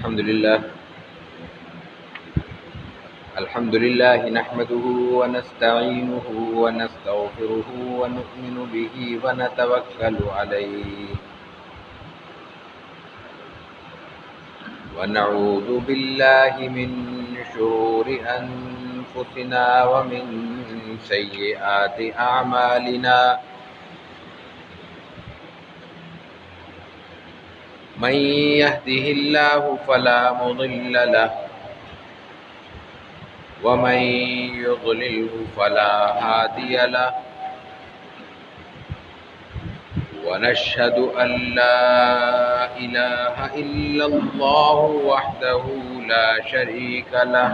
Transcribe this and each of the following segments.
الحمد لله نحمده ونستعينه ونستغفره ونؤمن به ونتوكل عليه ونعوذ بالله من شرور أنفسنا ومن سيئات أعمالنا من يهده الله فلا مضل له ومن يضلله فلا هادي له ونشهد أن لا إله إلا الله وحده لا شريك له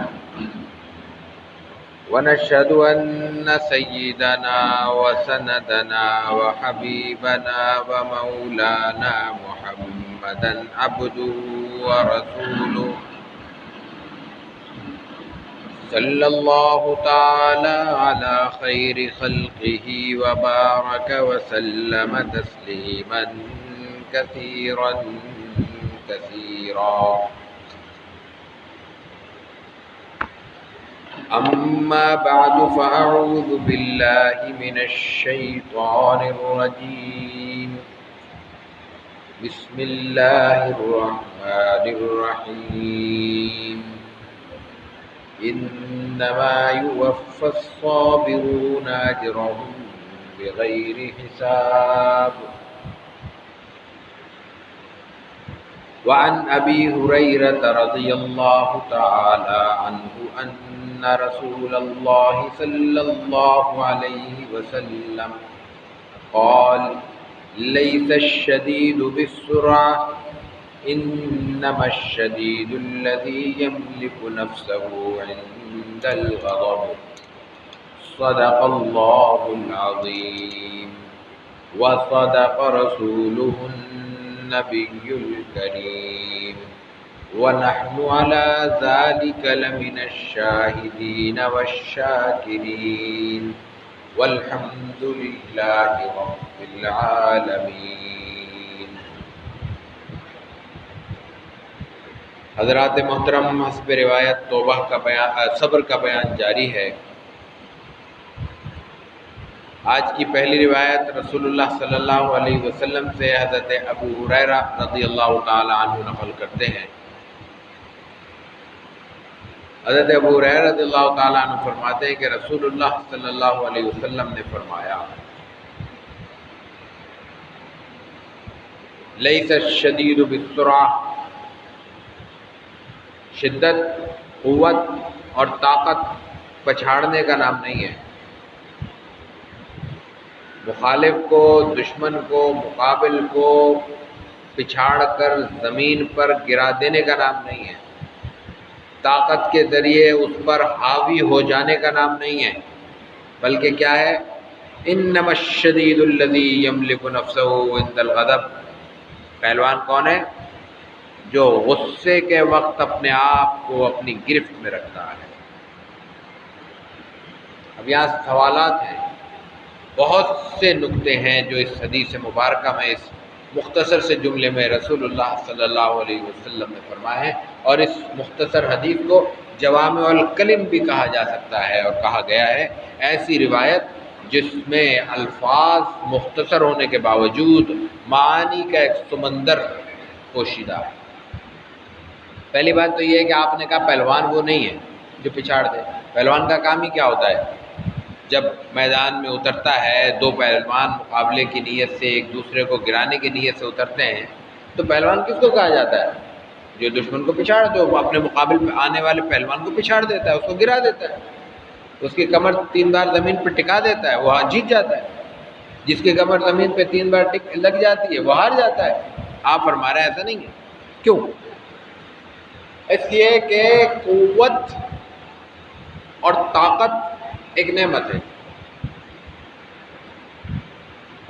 ونشهد أن سيدنا وسندنا وحبيبنا ومولانا محمدا عبده ورسوله صلى الله تعالى على خير خلقه وبارك وسلم تسليما كثيرا كثيرا أما بعد فأعوذ بالله من الشيطان الرجيم بسم الله الرحمن الرحيم إنما يوفى الصابرون أجرهم بغير حساب وعن أبي هريرة رضي الله تعالى عنه أن رسول الله صلى الله عليه وسلم قال ليس الشديد بالسرعة إنما الشديد الذي يملك نفسه عند الغضب صدق الله العظيم وصدق رسوله النبي الكريم ونحن على ذلك لمن الشاهدين والشاكرين والحمد لله رب العالمين. حضرات محترم، حسب روایت توبہ کا بیان، صبر کا بیان جاری ہے. آج کی پہلی روایت رسول اللہ صلی اللہ علیہ وسلم سے حضرت ابو ہریرہ رضی اللہ تعالی عنہ نقل کرتے ہیں. حضرت ابو ہریرہ رضی اللہ تعالی عنہ فرماتے ہیں کہ رسول اللہ صلی اللہ علیہ وسلم نے فرمایا لیس الشدید بالسرعہ، شدت، قوت اور طاقت پچھاڑنے کا نام نہیں ہے. مخالف کو، دشمن کو، مقابل کو پچھاڑ کر زمین پر گرا دینے کا نام نہیں ہے. طاقت کے ذریعے اس پر حاوی ہو جانے کا نام نہیں ہے، بلکہ کیا ہے؟ انما الشدید الذی یملک نفسہ عند الغضب. پہلوان کون ہے؟ جو غصے کے وقت اپنے آپ کو اپنی گرفت میں رکھتا ہے. اب یہاں سوالات ہیں، بہت سے نکتے ہیں جو اس حدیث مبارکہ میں، اس مختصر سے جملے میں رسول اللہ صلی اللہ علیہ وسلم نے فرمائے ہیں. اور اس مختصر حدیث کو جوامع الکلم بھی کہا جا سکتا ہے اور کہا گیا ہے. ایسی روایت جس میں الفاظ مختصر ہونے کے باوجود معانی کا ایک سمندر پوشیدہ ہے. پہلی بات تو یہ ہے کہ آپ نے کہا پہلوان وہ نہیں ہے جو پچھاڑ دے. پہلوان کا کام ہی کیا ہوتا ہے؟ جب میدان میں اترتا ہے، دو پہلوان مقابلے کی نیت سے ایک دوسرے کو گرانے کی نیت سے اترتے ہیں، تو پہلوان کس کو کہا جاتا ہے؟ جو دشمن کو پچھاڑ دو، وہ اپنے مقابل پہ آنے والے پہلوان کو پچھاڑ دیتا ہے، اس کو گرا دیتا ہے، اس کی کمر 3 بار زمین پہ ٹکا دیتا ہے، وہ جیت جاتا ہے. جس کی کمر زمین پہ 3 بار لگ جاتی ہے وہ ہار جاتا ہے. آپ فرما رہے ہیں ایسا نہیں ہے. کیوں؟ اس لیے کہ قوت اور طاقت ایک نعمت ہے،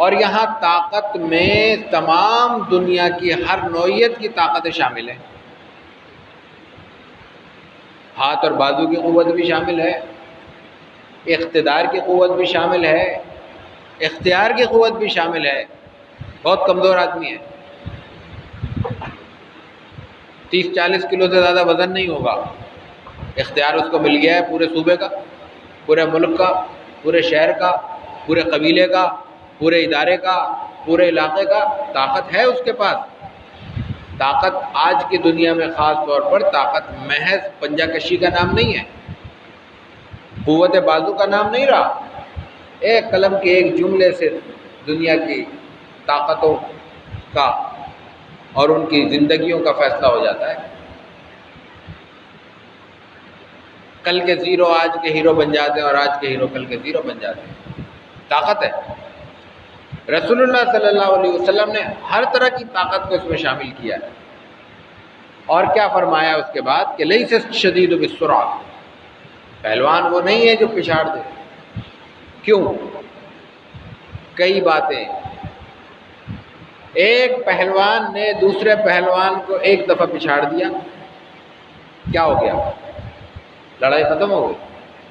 اور یہاں طاقت میں تمام دنیا کی ہر نوعیت کی طاقتیں شامل ہیں. ہاتھ اور بازو کی قوت بھی شامل ہے، اقتدار کی قوت بھی شامل ہے، اختیار کی قوت بھی شامل ہے. بہت کمزور آدمی ہے، 30-40 کلو سے زیادہ وزن نہیں ہوگا، اختیار اس کو مل گیا ہے پورے صوبے کا، پورے ملک کا، پورے شہر کا، پورے قبیلے کا، پورے ادارے کا، پورے علاقے کا، طاقت ہے اس کے پاس۔ طاقت آج کی دنیا میں خاص طور پر طاقت محض پنجہ کشی کا نام نہیں ہے، قوت بازو کا نام نہیں رہا۔ ایک قلم کے ایک جملے سے دنیا کی طاقتوں کا اور ان کی زندگیوں کا فیصلہ ہو جاتا ہے۔ کل کے زیرو آج کے ہیرو بن جاتے ہیں، اور آج کے ہیرو کل کے زیرو بن جاتے ہیں۔ طاقت ہے۔ رسول اللہ صلی اللہ علیہ وسلم نے ہر طرح کی طاقت کو اس میں شامل کیا ہے، اور کیا فرمایا اس کے بعد کہ لیس الشدید بالسرعہ، پہلوان وہ نہیں ہے جو پچھاڑ دے۔ کیوں؟ کئی باتیں۔ ایک پہلوان نے دوسرے پہلوان کو ایک دفعہ پچھاڑ دیا، کیا ہو گیا؟ لڑائی ختم ہو گئی،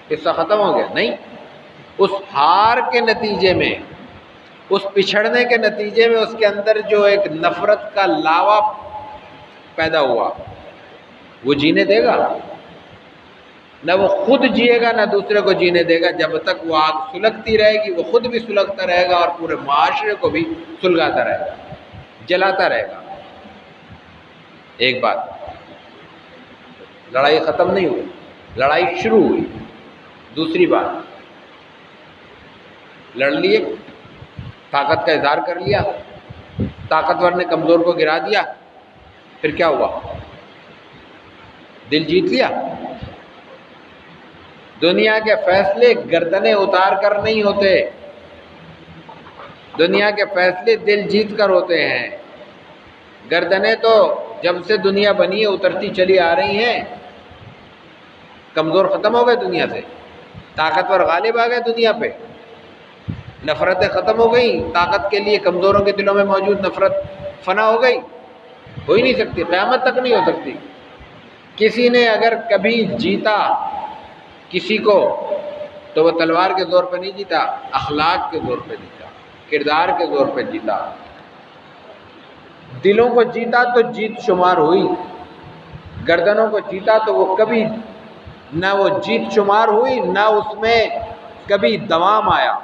قصہ ختم ہو گیا؟ نہیں، اس ہار کے نتیجے میں، اس پچھڑنے کے نتیجے میں اس کے اندر جو ایک نفرت کا لاوا پیدا ہوا، وہ جینے دے گا؟ نہ وہ خود جیے گا، نہ دوسرے کو جینے دے گا۔ جب تک وہ آگ سلگتی رہے گی، وہ خود بھی سلگتا رہے گا اور پورے معاشرے کو بھی سلگاتا رہے گا، جلاتا رہے گا۔ ایک بات، لڑائی ختم نہیں ہوئی، لڑائی شروع ہوئی۔ دوسری بات، لڑ لیے، طاقت کا اظہار کر لیا، طاقتور نے کمزور کو گرا دیا، پھر کیا ہوا؟ دل جیت لیا۔ دنیا کے فیصلے گردنیں اتار کر نہیں ہوتے، دنیا کے فیصلے دل جیت کر ہوتے ہیں۔ گردنیں تو جب سے دنیا بنی ہے اترتی چلی آ رہی ہیں۔ کمزور ختم ہو گئے دنیا سے، طاقتور غالب آ گئے دنیا پہ، نفرتیں ختم ہو گئیں، طاقت کے لیے کمزوروں کے دلوں میں موجود نفرت فنا ہو گئی، ہو ہی نہیں سکتی، قیامت تک نہیں ہو سکتی۔ کسی نے اگر کبھی جیتا کسی کو تو وہ تلوار کے زور پہ نہیں جیتا، اخلاق کے زور پہ جیتا، کردار کے زور پہ جیتا۔ دلوں کو جیتا تو جیت شمار ہوئی، گردنوں کو جیتا تو وہ کبھی نہ وہ جیت شمار ہوئی، نہ اس میں کبھی دوام آیا،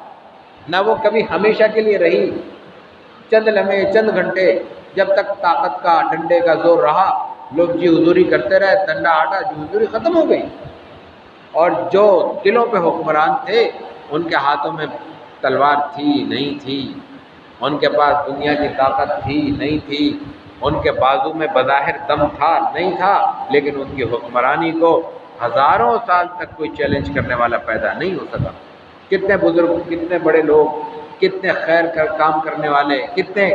نہ وہ کبھی ہمیشہ کے لیے رہی۔ چند لمحے، چند گھنٹے، جب تک طاقت کا ڈنڈے کا زور رہا، لوگ جی حضوری کرتے رہے، ڈنڈا ہٹا، جی حضوری ختم ہو گئی۔ اور جو دلوں پہ حکمران تھے، ان کے ہاتھوں میں تلوار تھی نہیں تھی، ان کے پاس دنیا کی طاقت تھی نہیں تھی، ان کے بازو میں بظاہر دم تھا نہیں تھا، لیکن ان کی حکمرانی کو ہزاروں سال تک کوئی چیلنج کرنے والا پیدا نہیں ہو سکا۔ کتنے بزرگ، کتنے بڑے لوگ، کتنے خیر کا کام کرنے والے، کتنے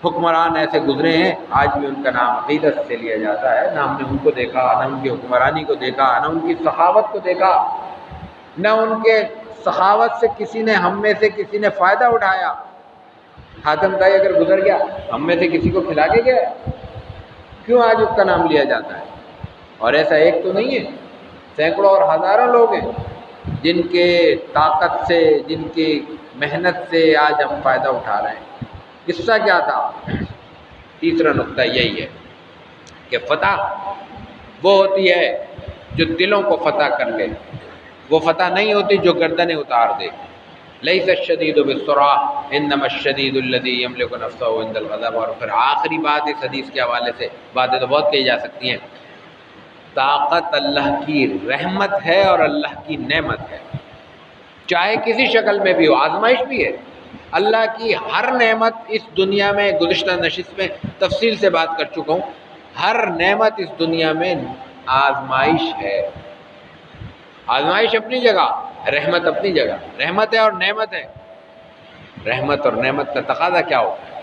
حکمران ایسے گزرے ہیں، آج بھی ان کا نام عقیدت سے لیا جاتا ہے۔ نہ ہم نے ان کو دیکھا، نہ ان کی حکمرانی کو دیکھا، نہ ان کی سخاوت کو دیکھا، نہ ان کے سخاوت سے کسی نے، ہم میں سے کسی نے فائدہ اٹھایا۔ حاتم طائی اگر گزر گیا، ہم میں سے کسی کو کھلا کے گیا، کیوں آج اس کا نام لیا جاتا ہے؟ اور ایسا ایک تو نہیں ہے، سینکڑوں اور ہزاروں لوگ ہیں جن کے طاقت سے، جن کی محنت سے آج ہم فائدہ اٹھا رہے ہیں۔ قصہ کیا تھا؟ تیسرا نقطہ یہی ہے کہ فتح وہ ہوتی ہے جو دلوں کو فتح کر لے، وہ فتح نہیں ہوتی جو گردنیں اتار دے۔ لیس الشدید بالسرعہ انما الشدید الذی یملک نفسہ عند الغضب۔ اور پھر آخری بات اس حدیث کے حوالے سے، باتیں تو بہت کہی جا سکتی ہیں، طاقت اللہ کی رحمت ہے اور اللہ کی نعمت ہے، چاہے کسی شکل میں بھی ہو، آزمائش بھی ہے۔ اللہ کی ہر نعمت اس دنیا میں، گزشتہ نشست میں تفصیل سے بات کر چکا ہوں، ہر نعمت اس دنیا میں آزمائش ہے۔ آزمائش اپنی جگہ، رحمت اپنی جگہ، رحمت ہے اور نعمت ہے۔ رحمت اور نعمت کا تقاضا کیا ہوتا ہے؟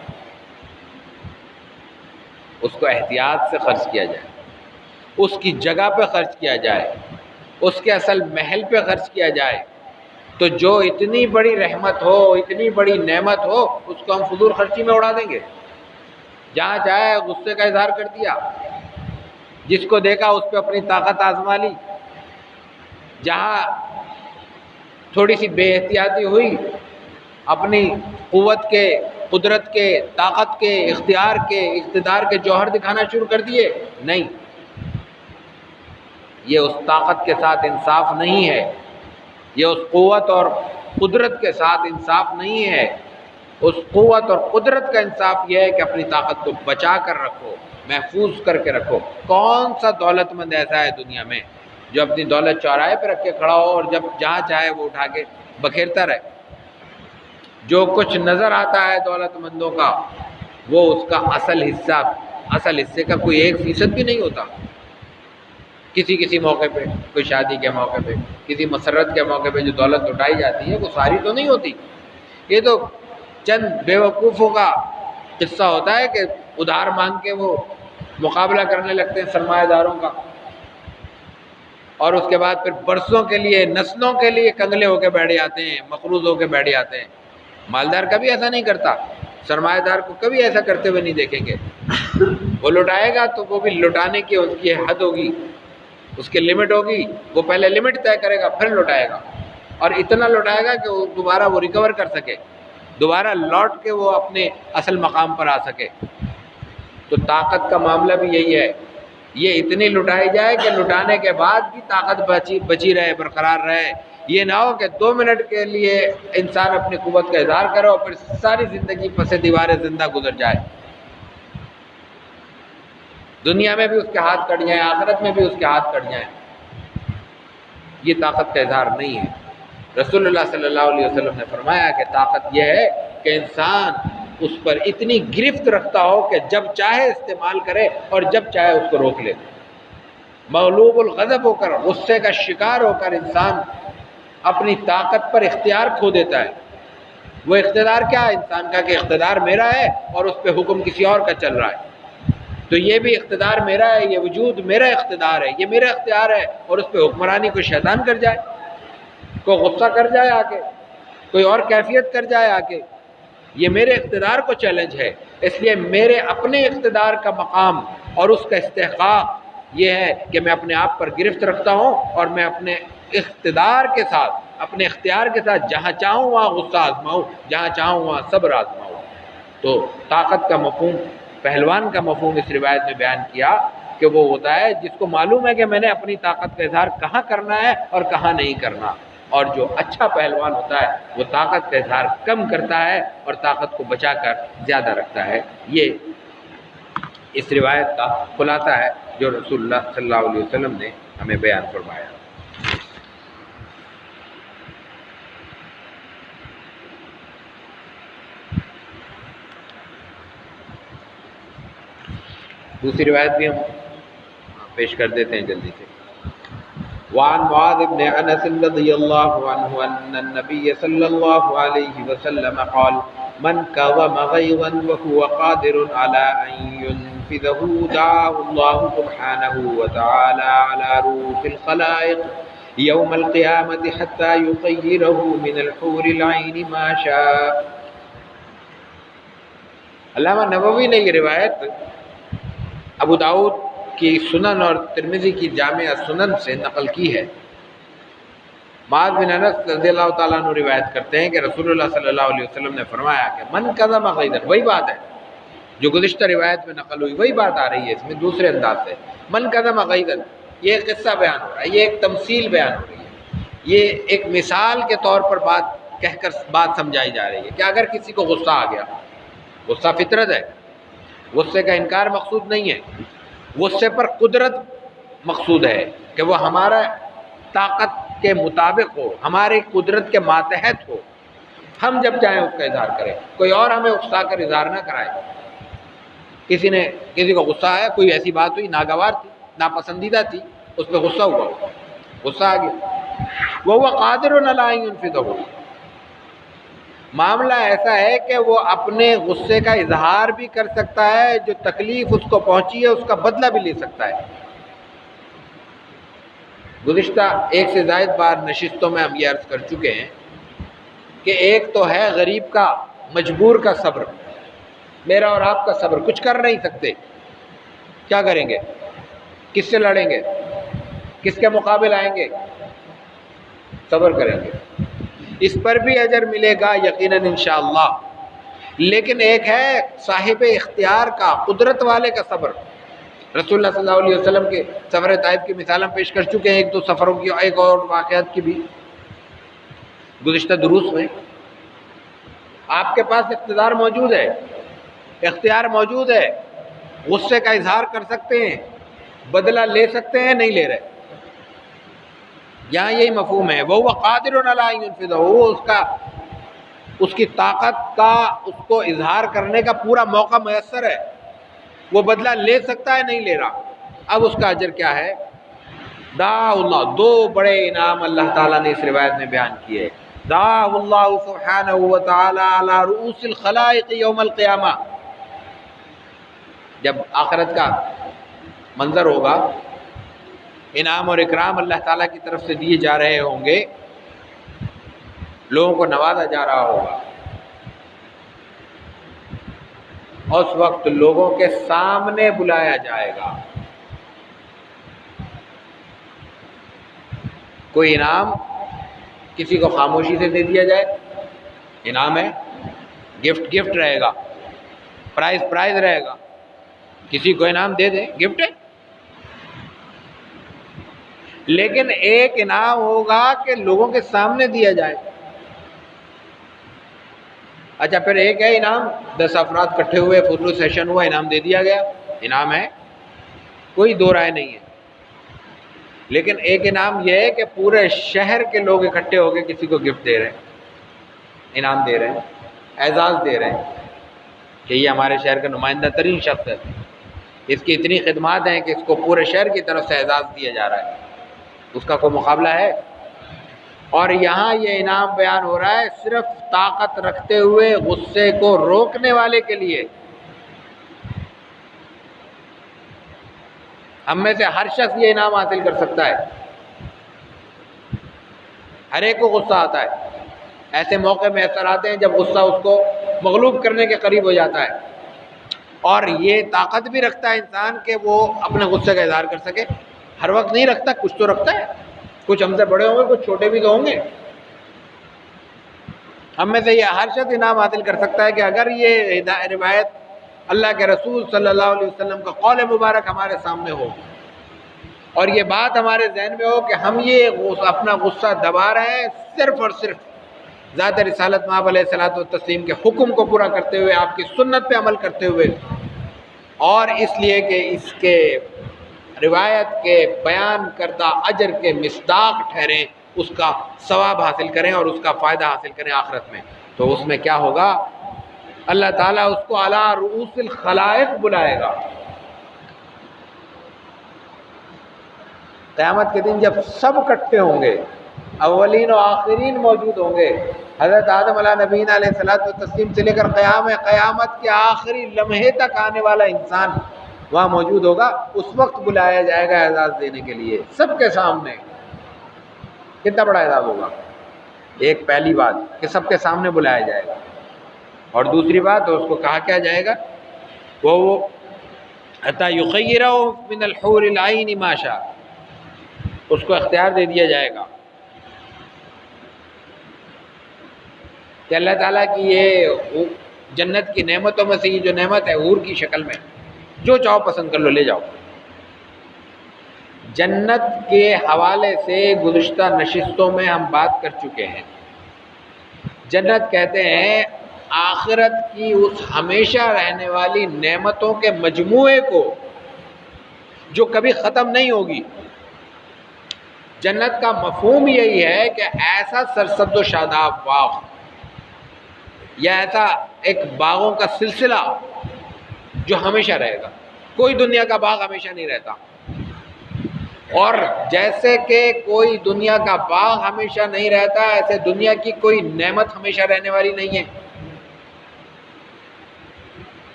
اس کو احتیاط سے خرچ کیا جائے، اس کی جگہ پہ خرچ کیا جائے، اس کے اصل محل پہ خرچ کیا جائے، تو جو اتنی بڑی رحمت ہو، اتنی بڑی نعمت ہو، اس کو ہم فضول خرچی میں اڑا دیں گے۔ جہاں چاہے غصے کا اظہار کر دیا، جس کو دیکھا اس پہ اپنی طاقت آزما لی، جہاں تھوڑی سی بے احتیاطی ہوئی، اپنی قوت کے قدرت کے، طاقت کے، اختیار کے، اقتدار کے جوہر دکھانا شروع کر دیے؟ نہیں، یہ اس طاقت کے ساتھ انصاف نہیں ہے، یہ اس قوت اور قدرت کے ساتھ انصاف نہیں ہے۔ اس قوت اور قدرت کا انصاف یہ ہے کہ اپنی طاقت کو بچا کر رکھو، محفوظ کر کے رکھو۔ کون سا دولت مند ایسا ہے دنیا میں جو اپنی دولت چوراہے پہ رکھ کے کھڑا ہو اور جب جہاں چاہے وہ اٹھا کے بکھیرتا رہے؟ جو کچھ نظر آتا ہے دولت مندوں کا وہ اس کا اصل حصے کا کوئی 1% بھی نہیں ہوتا۔ کسی موقع پہ، کوئی شادی کے موقع پہ، کسی مسرت کے موقع پہ جو دولت اٹھائی جاتی ہے وہ ساری تو نہیں ہوتی۔ یہ تو چند بیوقوفوں کا قصہ ہوتا ہے کہ ادھار مانگ کے وہ مقابلہ کرنے لگتے ہیں سرمایہ داروں کا، اور اس کے بعد پھر برسوں کے لیے، نسلوں کے لیے کنگلے ہو کے بیٹھ جاتے ہیں، مقروض ہو کے بیٹھ جاتے ہیں۔ مالدار کبھی ایسا نہیں کرتا، سرمایہ دار کو کبھی ایسا کرتے ہوئے نہیں دیکھیں گے۔ وہ لٹائے گا تو وہ بھی لٹانے کی اس کی حد ہوگی، اس کی لمٹ ہوگی، وہ پہلے لمٹ طے کرے گا پھر لٹائے گا، اور اتنا لٹائے گا کہ وہ دوبارہ وہ ریکور کر سکے، دوبارہ لوٹ کے وہ اپنے اصل مقام پر آ سکے۔ تو طاقت کا معاملہ بھی یہی ہے، یہ اتنی لٹائی جائے کہ لٹانے کے بعد بھی طاقت بچی رہے، برقرار رہے۔ یہ نہ ہو کہ 2 منٹ کے لیے انسان اپنی قوت کا اظہار کرے اور پھر ساری زندگی پس دیوار زندہ گزر جائے۔ دنیا میں بھی اس کے ہاتھ کٹ جائیں، آخرت میں بھی اس کے ہاتھ کٹ جائیں۔ یہ طاقت کا اظہار نہیں ہے۔ رسول اللہ صلی اللہ علیہ وسلم نے فرمایا کہ طاقت یہ ہے کہ انسان اس پر اتنی گرفت رکھتا ہو کہ جب چاہے استعمال کرے اور جب چاہے اس کو روک لے۔ مغلوب الغضب ہو کر، غصے کا شکار ہو کر انسان اپنی طاقت پر اختیار کھو دیتا ہے۔ وہ اقتدار کیا ہے انسان کا کہ اقتدار میرا ہے اور اس پہ حکم کسی اور کا چل رہا ہے۔ تو یہ بھی اقتدار میرا ہے، یہ وجود میرا اقتدار ہے، یہ میرا اختیار ہے، اور اس پہ حکمرانی کوئی شیطان کر جائے، کوئی غصہ کر جائے آ کے، کوئی اور کیفیت کر جائے آ کے، یہ میرے اقتدار کو چیلنج ہے۔ اس لیے میرے اپنے اقتدار کا مقام اور اس کا استحقاق یہ ہے کہ میں اپنے آپ پر گرفت رکھتا ہوں اور میں اپنے اقتدار کے ساتھ، اپنے اختیار کے ساتھ جہاں چاہوں وہاں غصہ آزماؤں، جہاں چاہوں وہاں صبر آزماؤں۔ تو طاقت کا مفہوم، پہلوان کا مفہوم اس روایت میں بیان کیا کہ وہ ہوتا ہے جس کو معلوم ہے کہ میں نے اپنی طاقت کا اظہار کہاں کرنا ہے اور کہاں نہیں کرنا۔ اور جو اچھا پہلوان ہوتا ہے وہ طاقت کا اظہار کم کرتا ہے اور طاقت کو بچا کر زیادہ رکھتا ہے۔ یہ اس روایت کا خلاصہ ہے جو رسول اللہ صلی اللہ علیہ وسلم نے ہمیں بیان فرمایا۔ دوسری روایت بھی ہم پیش کر دیتے ہیں جلدی سے۔ وعن معاذ بن انس رضی اللہ عنہ ان النبی صلی اللہ علیہ وسلم قال من كظم غيظا وهو قادر على ان ينفذه دعاه الله سبحانه وتعالى على رؤوس الخلائق يوم القيامة حتى يخيره من الحور العين ما شاء۔ علامہ نووی نے یہ روایت ابو داؤد کی سنن اور ترمذی کی جامع سنن سے نقل کی ہے۔ معاذ بن انس رضی اللہ تعالیٰ عنہ روایت کرتے ہیں کہ رسول اللہ صلی اللہ علیہ وسلم نے فرمایا کہ من کظم غیظا، وہی بات ہے جو گزشتہ روایت میں نقل ہوئی، وہی بات آ رہی ہے اس میں دوسرے انداز سے۔ من کظم غیظا، یہ ایک قصہ بیان ہو رہا ہے، یہ ایک تمثیل بیان ہو رہی ہے، یہ ایک مثال کے طور پر بات کہہ کر بات سمجھائی جا رہی ہے کہ اگر کسی کو غصہ آ گیا، غصہ فطرت ہے، غصے کا انکار مقصود نہیں ہے، غصے پر قدرت مقصود ہے کہ وہ ہمارا طاقت کے مطابق ہو، ہماری قدرت کے ماتحت ہو، ہم جب چاہیں اس کا اظہار کریں، کوئی اور ہمیں اکسا کر اظہار نہ کرائے۔ کسی کو غصہ آیا، کوئی ایسی بات ہوئی ناگوار تھی، ناپسندیدہ تھی، اس پہ غصہ ہوا، غصہ آ گیا، وہ قادر علی ان ينفذہ، معاملہ ایسا ہے کہ وہ اپنے غصے کا اظہار بھی کر سکتا ہے، جو تکلیف اس کو پہنچی ہے اس کا بدلہ بھی لے سکتا ہے۔ گزشتہ ایک سے زائد بار نشستوں میں ہم یہ عرض کر چکے ہیں کہ ایک تو ہے غریب کا، مجبور کا صبر، میرا اور آپ کا صبر، کچھ کر نہیں سکتے، کیا کریں گے؟ کس سے لڑیں گے؟ کس کے مقابل آئیں گے؟ صبر کریں گے، اس پر بھی اجر ملے گا یقیناً انشاءاللہ۔ لیکن ایک ہے صاحب اختیار کا، قدرت والے کا صبر۔ رسول اللہ صلی اللہ علیہ وسلم کے سفر طائف کی مثال ہم پیش کر چکے ہیں، ایک دو سفروں کی، ایک اور واقعات کی بھی گزشتہ دروس میں۔ آپ کے پاس اقتدار موجود ہے، اختیار موجود ہے، غصے کا اظہار کر سکتے ہیں، بدلہ لے سکتے ہیں، نہیں لے رہے۔ یہاں یہی مفہوم ہے، وَهُوَ قَادِرٌ عَلَىٰ أَن يُنفِذَهُ، اس کی طاقت کا اس کو اظہار کرنے کا پورا موقع میسر ہے، وہ بدلہ لے سکتا ہے، نہیں لے رہا۔ اب اس کا اجر کیا ہے؟ دعا اللہ، دو بڑے انعام اللہ تعالیٰ نے اس روایت میں بیان کیے۔ دعا اللہ سبحانہ وتعالی علی رؤوس الخلائق یوم القیامہ، جب آخرت کا منظر ہوگا، انعام اور اکرام اللہ تعالیٰ کی طرف سے دیے جا رہے ہوں گے، لوگوں کو نوازا جا رہا ہوگا، اس وقت لوگوں کے سامنے بلایا جائے گا۔ کوئی انعام کسی کو خاموشی سے دے دیا جائے، انعام ہے، گفٹ رہے گا، پرائز رہے گا، کسی کو انعام دے دیں، گفٹ ہے۔ لیکن ایک انعام ہوگا کہ لوگوں کے سامنے دیا جائے۔ اچھا، پھر ایک ہے انعام 10 افراد کٹھے ہوئے، فوٹو سیشن ہوا، انعام دے دیا گیا، انعام ہے، کوئی دو رائے نہیں ہے۔ لیکن ایک انعام یہ ہے کہ پورے شہر کے لوگ اکٹھے ہو کے کسی کو گفٹ دے رہے ہیں، انعام دے رہے ہیں، اعزاز دے رہے ہیں کہ یہ ہمارے شہر کا نمائندہ ترین شخص ہے، اس کی اتنی خدمات ہیں کہ اس کو پورے شہر کی طرف سے اعزاز دیا جا رہا ہے، اس کا کوئی مقابلہ ہے؟ اور یہاں یہ انعام بیان ہو رہا ہے صرف طاقت رکھتے ہوئے غصے کو روکنے والے کے لیے۔ ہم میں سے ہر شخص یہ انعام حاصل کر سکتا ہے، ہر ایک کو غصہ آتا ہے، ایسے موقع میں ایسا آتے ہیں جب غصہ اس کو مغلوب کرنے کے قریب ہو جاتا ہے، اور یہ طاقت بھی رکھتا ہے انسان کہ وہ اپنے غصے کا اظہار کر سکے۔ ہر وقت نہیں رکھتا، کچھ تو رکھتا ہے، کچھ ہم سے بڑے ہوں گے، کچھ چھوٹے بھی تو ہوں گے۔ ہم میں سے یہ ہر شخص انعام حاصل کر سکتا ہے کہ اگر یہ روایت اللہ کے رسول صلی اللہ علیہ وسلم کا قول مبارک ہمارے سامنے ہو، اور یہ بات ہمارے ذہن میں ہو کہ ہم یہ اپنا غصہ دبا رہے ہیں صرف اور صرف ذات رسالت مآب علیہ الصلوۃ والتسلیم کے حکم کو پورا کرتے ہوئے، آپ کی سنت پہ عمل کرتے ہوئے، اور اس لیے کہ اس کے روایت کے بیان کردہ اجر کے مصداق ٹھہریں، اس کا ثواب حاصل کریں اور اس کا فائدہ حاصل کریں آخرت میں، تو اس میں کیا ہوگا؟ اللہ تعالیٰ اس کو علی رؤوس الخلائق بلائے گا۔ قیامت کے دن جب سب اکٹھے ہوں گے، اولین و آخرین موجود ہوں گے، حضرت آدم علیہ نبینا علیہ الصلوۃ والتسلیم سے لے کر قیامت کے آخری لمحے تک آنے والا انسان وہاں موجود ہوگا، اس وقت بلایا جائے گا اعزاز دینے کے لیے سب کے سامنے۔ کتنا بڑا اعزاز ہوگا! ایک پہلی بات کہ سب کے سامنے بلایا جائے گا، اور دوسری بات اس کو کہا کیا جائے گا؟ وہ حتی یخیرہ من الحور العین ما شاء، اس کو اختیار دے دیا جائے گا کہ اللہ تعالیٰ کی یہ جنت کی نعمتوں میں سے یہ جو نعمت ہے حور کی شکل میں، جو چاہو پسند کر لو، لے جاؤ۔ جنت کے حوالے سے گزشتہ نشستوں میں ہم بات کر چکے ہیں۔ جنت کہتے ہیں آخرت کی اس ہمیشہ رہنے والی نعمتوں کے مجموعے کو جو کبھی ختم نہیں ہوگی۔ جنت کا مفہوم یہی ہے کہ ایسا سرسبز و شاداب باغ، یا ایسا ایک باغوں کا سلسلہ جو ہمیشہ رہے گا۔ کوئی دنیا کا باغ ہمیشہ نہیں رہتا، اور جیسے کہ کوئی دنیا کا باغ ہمیشہ نہیں رہتا، ایسے دنیا کی کوئی نعمت ہمیشہ رہنے والی نہیں ہے۔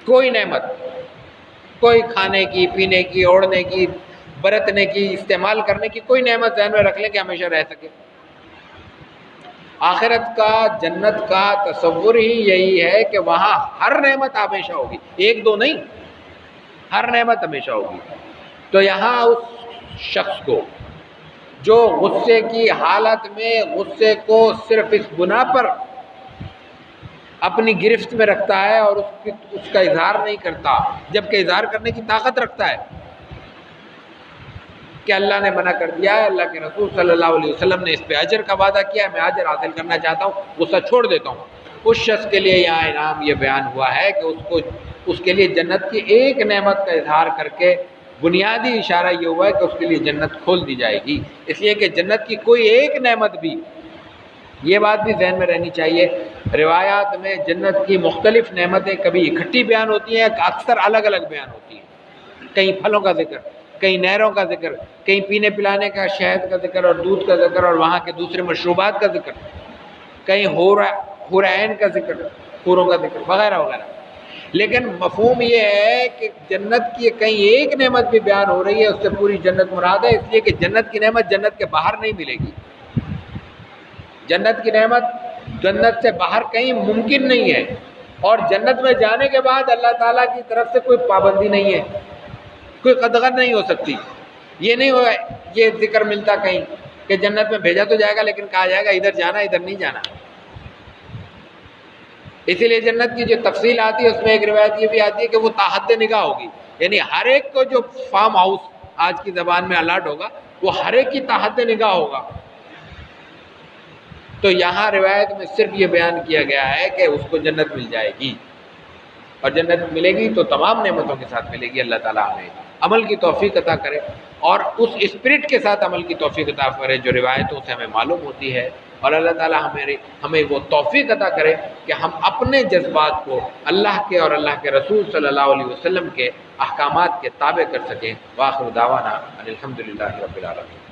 کوئی نعمت، کوئی کھانے کی، پینے کی، اوڑھنے کی، برتنے کی، استعمال کرنے کی کوئی نعمت ذہن میں رکھ لیں کہ ہمیشہ رہ سکے۔ آخرت کا، جنت کا تصور ہی یہی ہے کہ وہاں ہر نعمت ہمیشہ ہوگی، ایک دو نہیں، ہر نعمت ہمیشہ ہوگی۔ تو یہاں اس شخص کو جو غصے کی حالت میں غصے کو صرف اس بنا پر اپنی گرفت میں رکھتا ہے اور اس کا اظہار نہیں کرتا، جبکہ اظہار کرنے کی طاقت رکھتا ہے کہ اللہ نے منع کر دیا ہے، اللہ کے رسول صلی اللہ علیہ وسلم نے اس پہ اجر کا وعدہ کیا ہے، میں اجر حاصل کرنا چاہتا ہوں، غصہ چھوڑ دیتا ہوں. اس شخص کے لیے یہاں انعام یہ بیان ہوا ہے کہ اس کے لیے جنت کی ایک نعمت کا اظہار کر کے بنیادی اشارہ یہ ہوا ہے کہ اس کے لیے جنت کھول دی جائے گی، اس لیے کہ جنت کی کوئی ایک نعمت بھی، یہ بات بھی ذہن میں رہنی چاہیے، روایات میں جنت کی مختلف نعمتیں کبھی اکٹھی بیان ہوتی ہیں، اکثر الگ الگ بیان ہوتی ہیں. کہیں پھلوں کا ذکر، کہیں نہروں کا ذکر، کہیں پینے پلانے کا، شہد کا ذکر اور دودھ کا ذکر اور وہاں کے دوسرے مشروبات کا ذکر، کہیں حور عین کا ذکر، حوروں کا ذکر وغیرہ وغیرہ. لیکن مفہوم یہ ہے کہ جنت کی کہیں ایک نعمت بھی بیان ہو رہی ہے، اس سے پوری جنت مراد ہے، اس لیے کہ جنت کی نعمت جنت کے باہر نہیں ملے گی. جنت کی نعمت جنت سے باہر کہیں ممکن نہیں ہے، اور جنت میں جانے کے بعد اللہ تعالیٰ کی طرف سے کوئی پابندی نہیں ہے، کوئی قدغن نہیں ہو سکتی. یہ نہیں ہوا یہ ذکر ملتا کہیں کہ جنت میں بھیجا تو جائے گا لیکن کہا جائے گا ادھر جانا ادھر نہیں جانا. اسی لیے جنت کی جو تفصیل آتی ہے اس میں ایک روایت یہ بھی آتی ہے کہ وہ تاحد نگاہ ہوگی، یعنی ہر ایک کو جو فارم ہاؤس آج کی زبان میں الاٹ ہوگا وہ ہر ایک کی تاحد نگاہ ہوگا. تو یہاں روایت میں صرف یہ بیان کیا گیا ہے کہ اس کو جنت مل جائے گی، اور جنت ملے گی تو تمام نعمتوں کے ساتھ ملے گی. اللہ تعالیٰ ہمیں عمل کی توفیق عطا کرے اور اس اسپرٹ کے ساتھ عمل کی توفیق عطا کرے جو روایتوں سے ہمیں معلوم ہوتی ہے، اور اللہ تعالیٰ ہمیں وہ توفیق عطا کرے کہ ہم اپنے جذبات کو اللہ کے اور اللہ کے رسول صلی اللہ علیہ وسلم کے احکامات کے تابع کر سکیں. وآخر دعوانا ان الحمد للہ رب العالمین.